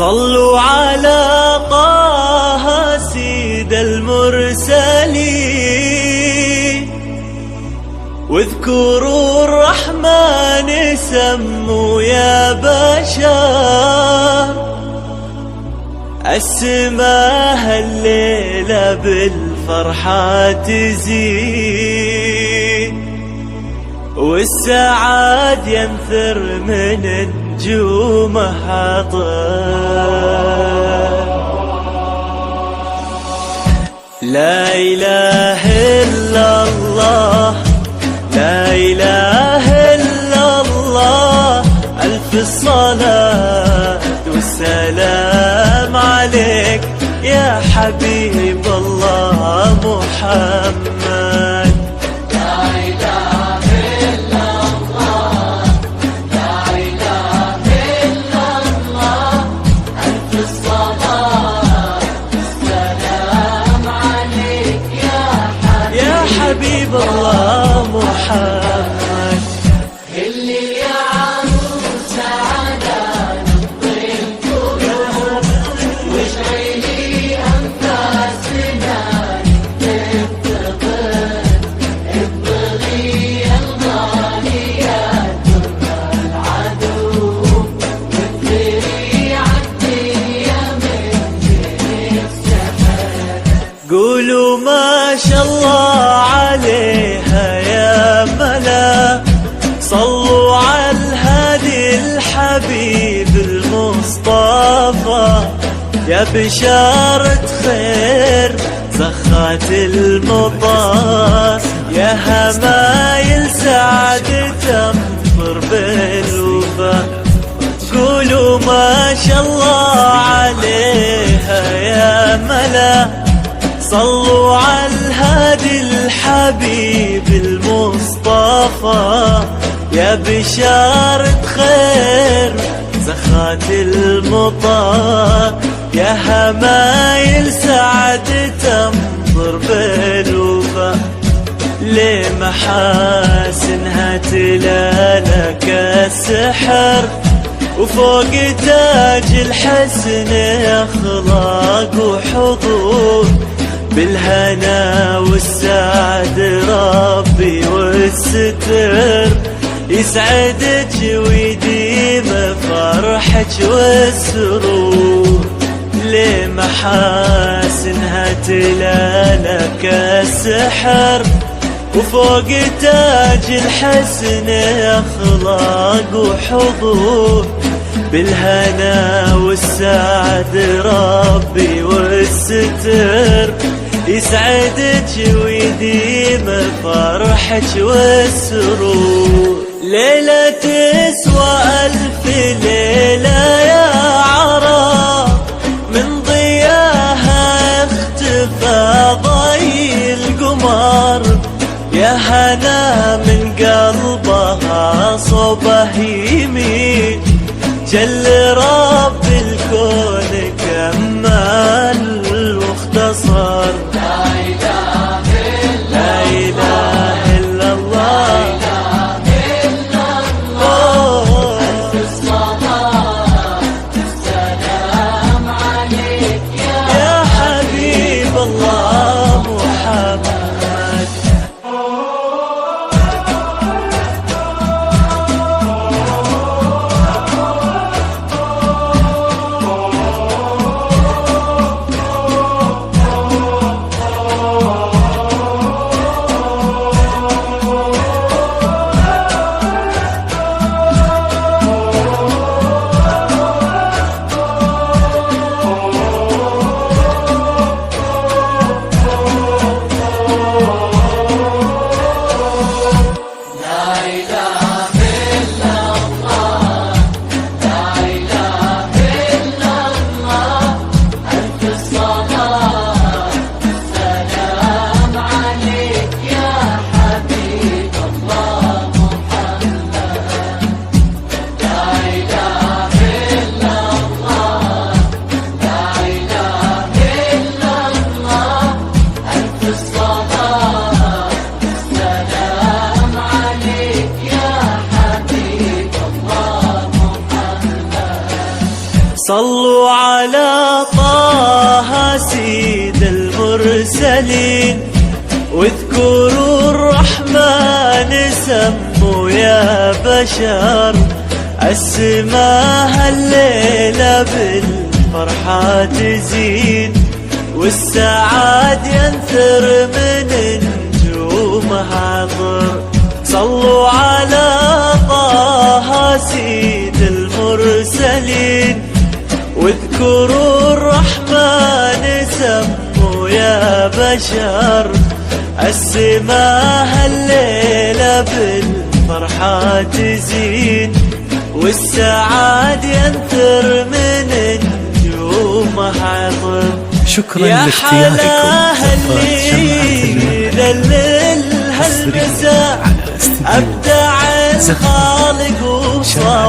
صلوا على طه سيد المرسلين، واذكروا الرحمن سموا يا بشر. السماء الليلة بالفرحة تزيد، والسعاد ينثر من نجومه عطر. لا إله إلا الله، لا إله إلا الله، ألف الصلاة والسلام عليك يا حبيب الله محمد. لا إله إلا الله، لا إله إلا الله، ألف الصلاة والسلام عليك يا حبيب الله محمد. اللي يا عروس على نبض القلوب، واشعلي أنفاسنا تنتظر، ابغي الغالية در العدو، واكثري عالدنيا من جنس سحر. قولوا ما شاء الله عليها يا ملا، صلوا على الهادي الحبيب المصطفى. يا بشارة خير زخات المطار، يا همايل سعد تمطر بالوفا. قولوا ما شاء الله عليها يا ملا، صلوا على الهادي الحبيب المصطفى. يا بشارة خير زخات المطار، يا همايل سعد تمطر بالوفا. ليه محاسنها تلالك السحر، وفوق تاج الحسن أخلاق وحضور. بالهنا والسعد ربي والستر، يسعدك ويديم فرحك والسرور. ليه محاسنها تلالك السحر، وفوق تاج الحسن أخلاق وحضور. بالهنا والسعد ربي والستر، يسعدك ويديم فرحك والسرور. ليلة تسوى ألف ليلة يا عرب، من ضياها اختفى ضي القمر. يا هنا من قلبها صوبه يمين، جل رب الكون كمل واختصر. لا إله لا إله إلا الله، إلا الله، ألف الصلاة والسلام عليك يا حبيب الله محمد. صلوا صلوا على طه سيد المرسلين، واذكروا الرحمن سموا يا بشر. السماء الليلة بالفرحة تزيد، والسعاد ينثر من نجومها عطر. صلوا على طه سيد المرسلين، واذكروا الرحمن سموا يا بشر. السماء الليلة بالفرحة تزيد، والسعاد ينثر من نجومها عطر. شكرا يا لاختياركم. حلاها اللي ذللها المساء، أبدع الخالق وصار